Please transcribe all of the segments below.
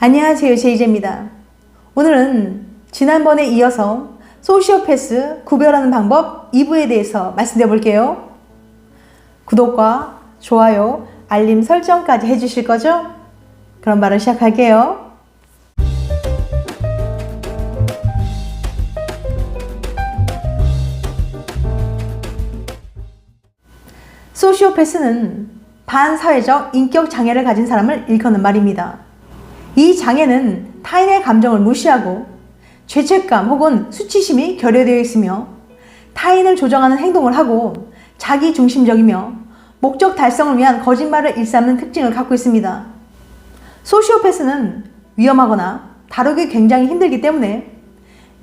안녕하세요, 제이제입니다. 오늘은 지난번에 이어서 소시오패스 구별하는 방법 2부에 대해서 말씀드려 볼게요. 구독과 좋아요, 알림 설정까지 해주실 거죠? 그럼 바로 시작할게요. 소시오패스는 반사회적 인격 장애를 가진 사람을 일컫는 말입니다. 이 장애는 타인의 감정을 무시하고 죄책감 혹은 수치심이 결여되어 있으며 타인을 조정하는 행동을 하고 자기중심적이며 목적 달성을 위한 거짓말을 일삼는 특징을 갖고 있습니다. 소시오패스는 위험하거나 다루기 굉장히 힘들기 때문에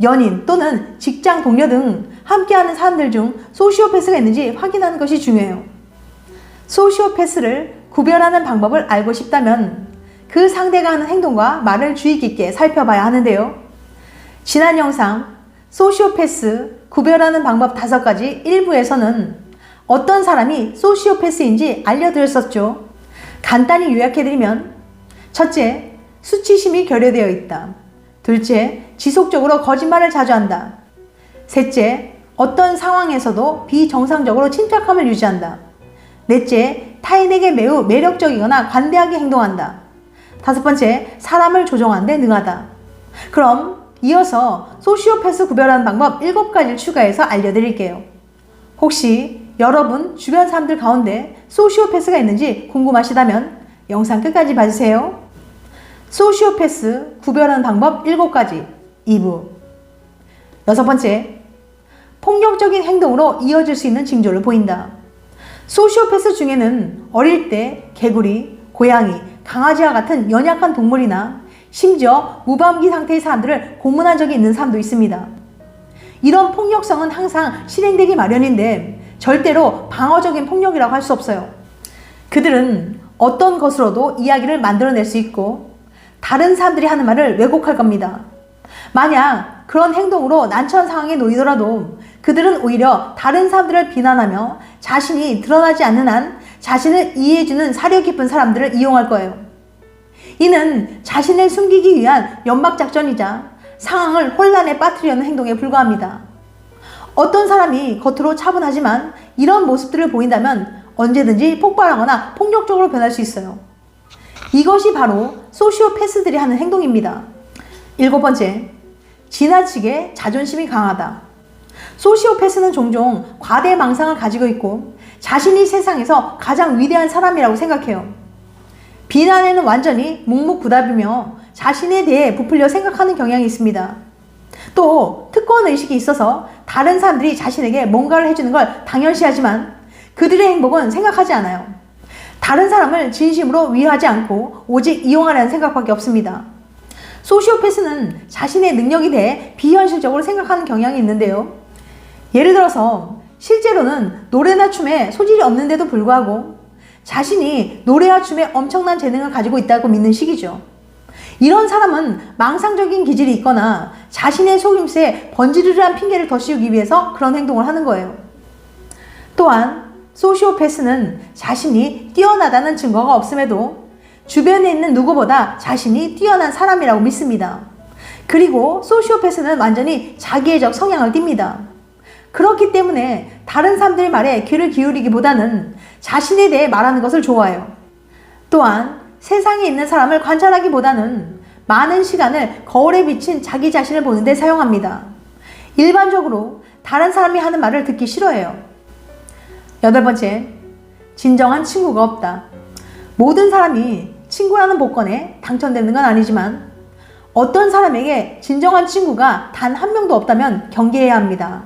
연인 또는 직장 동료 등 함께하는 사람들 중 소시오패스가 있는지 확인하는 것이 중요해요. 소시오패스를 구별하는 방법을 알고 싶다면 그 상대가 하는 행동과 말을 주의 깊게 살펴봐야 하는데요. 지난 영상 소시오패스 구별하는 방법 5가지 1부에서는 어떤 사람이 소시오패스인지 알려드렸었죠. 간단히 요약해드리면 첫째, 수치심이 결여되어 있다. 둘째, 지속적으로 거짓말을 자주 한다. 셋째, 어떤 상황에서도 비정상적으로 침착함을 유지한다. 넷째, 타인에게 매우 매력적이거나 관대하게 행동한다. 5번째, 사람을 조종하는 데 능하다. 그럼 이어서 소시오패스 구별하는 방법 7가지를 추가해서 알려드릴게요. 혹시 여러분 주변 사람들 가운데 소시오패스가 있는지 궁금하시다면 영상 끝까지 봐주세요. 소시오패스 구별하는 방법 7가지 2부. 6번째, 폭력적인 행동으로 이어질 수 있는 징조를 보인다. 소시오패스 중에는 어릴 때 개구리, 고양이, 강아지와 같은 연약한 동물이나 심지어 무방비 상태의 사람들을 고문한 적이 있는 사람도 있습니다. 이런 폭력성은 항상 실행되기 마련인데 절대로 방어적인 폭력이라고 할 수 없어요. 그들은 어떤 것으로도 이야기를 만들어낼 수 있고 다른 사람들이 하는 말을 왜곡할 겁니다. 만약 그런 행동으로 난처한 상황에 놓이더라도 그들은 오히려 다른 사람들을 비난하며 자신이 드러나지 않는 한 자신을 이해해주는 사려 깊은 사람들을 이용할 거예요. 이는 자신을 숨기기 위한 연막작전이자 상황을 혼란에 빠뜨리려는 행동에 불과합니다. 어떤 사람이 겉으로 차분하지만 이런 모습들을 보인다면 언제든지 폭발하거나 폭력적으로 변할 수 있어요. 이것이 바로 소시오패스들이 하는 행동입니다. 7번째, 지나치게 자존심이 강하다. 소시오패스는 종종 과대망상을 가지고 있고 자신이 세상에서 가장 위대한 사람이라고 생각해요. 비난에는 완전히 묵묵부답이며 자신에 대해 부풀려 생각하는 경향이 있습니다. 또 특권의식이 있어서 다른 사람들이 자신에게 뭔가를 해주는 걸 당연시하지만 그들의 행복은 생각하지 않아요. 다른 사람을 진심으로 위하지 않고 오직 이용하려는 생각밖에 없습니다. 소시오패스는 자신의 능력에 대해 비현실적으로 생각하는 경향이 있는데요. 예를 들어서 실제로는 노래나 춤에 소질이 없는데도 불구하고 자신이 노래와 춤에 엄청난 재능을 가지고 있다고 믿는 식이죠. 이런 사람은 망상적인 기질이 있거나 자신의 속임수에 번지르르한 핑계를 더 씌우기 위해서 그런 행동을 하는 거예요. 또한 소시오패스는 자신이 뛰어나다는 증거가 없음에도 주변에 있는 누구보다 자신이 뛰어난 사람이라고 믿습니다. 그리고 소시오패스는 완전히 자기애적 성향을 띱니다. 그렇기 때문에 다른 사람들의 말에 귀를 기울이기보다는 자신에 대해 말하는 것을 좋아해요. 또한 세상에 있는 사람을 관찰하기보다는 많은 시간을 거울에 비친 자기 자신을 보는 데 사용합니다. 일반적으로 다른 사람이 하는 말을 듣기 싫어해요. 8번째, 진정한 친구가 없다. 모든 사람이 친구라는 복권에 당첨되는 건 아니지만 어떤 사람에게 진정한 친구가 단 한 명도 없다면 경계해야 합니다.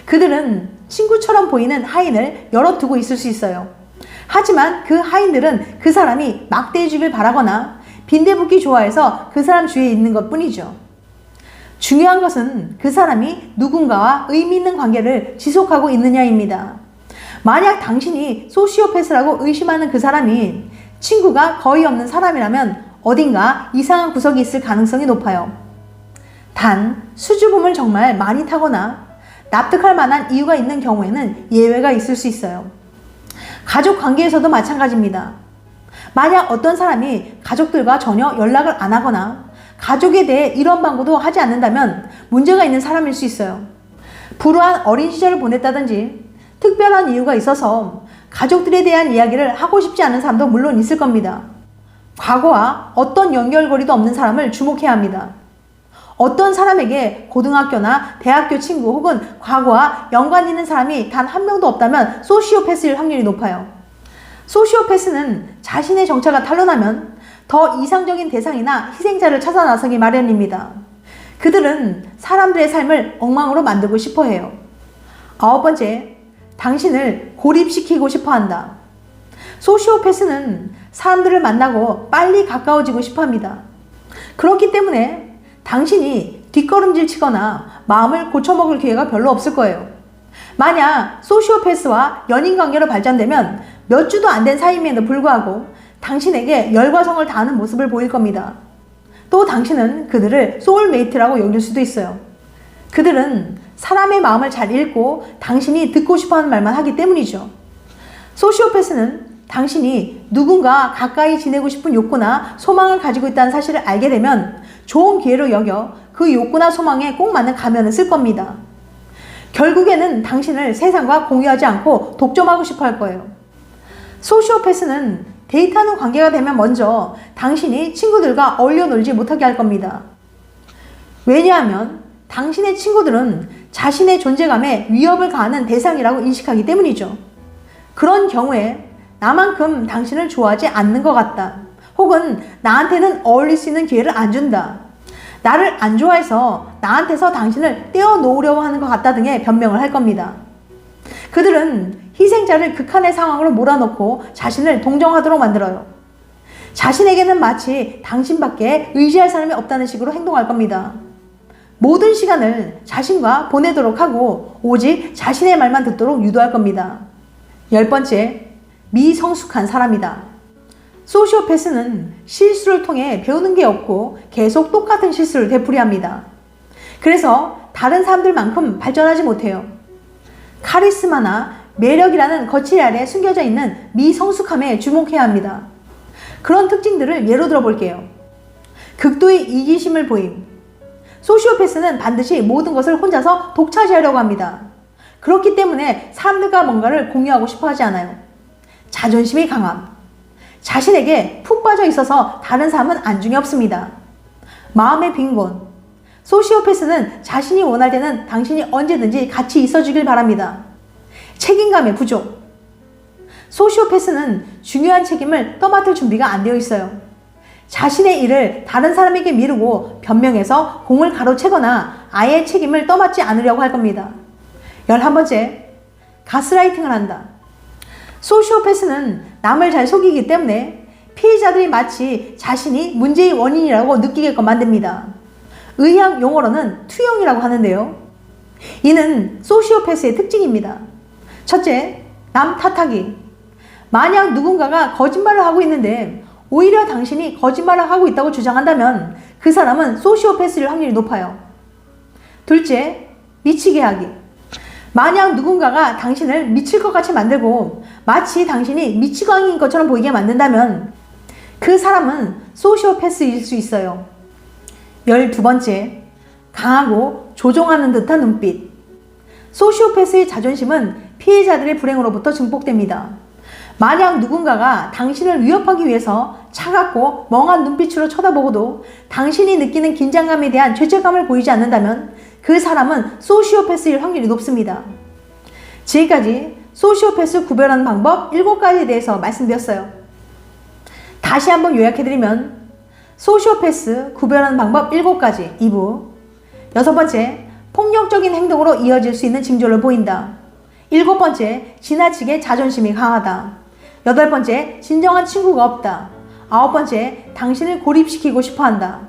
그들은 친구처럼 보이는 하인을 여러 두고 있을 수 있어요. 하지만 그 하인들은 그 사람이 막대해주길 바라거나 빈대붙기 좋아해서 그 사람 주위에 있는 것 뿐이죠. 중요한 것은 그 사람이 누군가와 의미 있는 관계를 지속하고 있느냐입니다. 만약 당신이 소시오패스라고 의심하는 그 사람이 친구가 거의 없는 사람이라면 어딘가 이상한 구석이 있을 가능성이 높아요. 단 수줍음을 정말 많이 타거나 납득할 만한 이유가 있는 경우에는 예외가 있을 수 있어요. 가족 관계에서도 마찬가지입니다. 만약 어떤 사람이 가족들과 전혀 연락을 안 하거나 가족에 대해 이런 방구도 하지 않는다면 문제가 있는 사람일 수 있어요. 불우한 어린 시절을 보냈다든지 특별한 이유가 있어서 가족들에 대한 이야기를 하고 싶지 않은 사람도 물론 있을 겁니다. 과거와 어떤 연결고리도 없는 사람을 주목해야 합니다. 어떤 사람에게 고등학교나 대학교 친구 혹은 과거와 연관 있는 사람이 단 한 명도 없다면 소시오패스일 확률이 높아요. 소시오패스는 자신의 정체가 탄로나면 더 이상적인 대상이나 희생자를 찾아 나서기 마련입니다. 그들은 사람들의 삶을 엉망으로 만들고 싶어 해요. 9번째, 당신을 고립시키고 싶어 한다. 소시오패스는 사람들을 만나고 빨리 가까워지고 싶어 합니다. 그렇기 때문에 당신이 뒷걸음질 치거나 마음을 고쳐먹을 기회가 별로 없을 거예요. 만약 소시오패스와 연인관계로 발전되면 몇 주도 안 된 사이임에도 불구하고 당신에게 열과 성을 다하는 모습을 보일 겁니다. 또 당신은 그들을 소울메이트라고 여길 수도 있어요. 그들은 사람의 마음을 잘 읽고 당신이 듣고 싶어하는 말만 하기 때문이죠. 소시오패스는 당신이 누군가 가까이 지내고 싶은 욕구나 소망을 가지고 있다는 사실을 알게 되면 좋은 기회로 여겨 그 욕구나 소망에 꼭 맞는 가면을 쓸 겁니다. 결국에는 당신을 세상과 공유하지 않고 독점하고 싶어 할 거예요. 소시오패스는 데이트하는 관계가 되면 먼저 당신이 친구들과 어울려 놀지 못하게 할 겁니다. 왜냐하면 당신의 친구들은 자신의 존재감에 위협을 가하는 대상이라고 인식하기 때문이죠. 그런 경우에 나만큼 당신을 좋아하지 않는 것 같다. 혹은 나한테는 어울릴 수 있는 기회를 안 준다. 나를 안 좋아해서 나한테서 당신을 떼어놓으려고 하는 것 같다 등의 변명을 할 겁니다. 그들은 희생자를 극한의 상황으로 몰아넣고 자신을 동정하도록 만들어요. 자신에게는 마치 당신밖에 의지할 사람이 없다는 식으로 행동할 겁니다. 모든 시간을 자신과 보내도록 하고 오직 자신의 말만 듣도록 유도할 겁니다. 10번째, 미성숙한 사람이다. 소시오패스는 실수를 통해 배우는 게 없고 계속 똑같은 실수를 되풀이합니다. 그래서 다른 사람들만큼 발전하지 못해요. 카리스마나 매력이라는 거칠 아래 숨겨져 있는 미성숙함에 주목해야 합니다. 그런 특징들을 예로 들어볼게요. 극도의 이기심을 보임. 소시오패스는 반드시 모든 것을 혼자서 독차지하려고 합니다. 그렇기 때문에 사람들과 뭔가를 공유하고 싶어 하지 않아요. 자존심이 강함. 자신에게 푹 빠져 있어서 다른 사람은 안중에 없습니다. 마음의 빈곤. 소시오패스는 자신이 원할 때는 당신이 언제든지 같이 있어주길 바랍니다. 책임감의 부족. 소시오패스는 중요한 책임을 떠맡을 준비가 안 되어 있어요. 자신의 일을 다른 사람에게 미루고 변명해서 공을 가로채거나 아예 책임을 떠맡지 않으려고 할 겁니다. 11번째, 가스라이팅을 한다. 소시오패스는 남을 잘 속이기 때문에 피해자들이 마치 자신이 문제의 원인이라고 느끼게끔 만듭니다. 의학 용어로는 투영이라고 하는데요. 이는 소시오패스의 특징입니다. 첫째, 남 탓하기. 만약 누군가가 거짓말을 하고 있는데 오히려 당신이 거짓말을 하고 있다고 주장한다면 그 사람은 소시오패스일 확률이 높아요. 둘째, 미치게 하기. 만약 누군가가 당신을 미칠 것 같이 만들고 마치 당신이 미치광이인 것처럼 보이게 만든다면 그 사람은 소시오패스일 수 있어요. 12번째, 강하고 조종하는 듯한 눈빛. 소시오패스의 자존심은 피해자들의 불행으로부터 증폭됩니다. 만약 누군가가 당신을 위협하기 위해서 차갑고 멍한 눈빛으로 쳐다보고도 당신이 느끼는 긴장감에 대한 죄책감을 보이지 않는다면 그 사람은 소시오패스일 확률이 높습니다. 지금까지 소시오패스 구별하는 방법 7가지에 대해서 말씀드렸어요. 다시 한번 요약해드리면 소시오패스 구별하는 방법 7가지 2부. 6번째, 폭력적인 행동으로 이어질 수 있는 징조를 보인다. 7번째, 지나치게 자존심이 강하다. 8번째, 진정한 친구가 없다. 9번째, 당신을 고립시키고 싶어한다.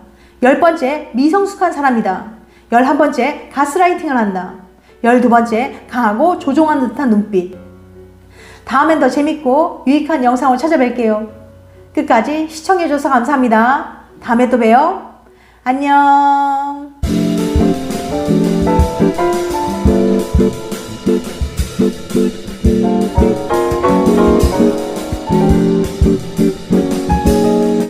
10번째, 미성숙한 사람이다. 11번째, 가스라이팅을 한다. 12번째, 강하고 조종하는 듯한 눈빛. 다음엔 더 재밌고 유익한 영상을 찾아뵐게요. 끝까지 시청해줘서 감사합니다. 다음에 또 봬요. 안녕.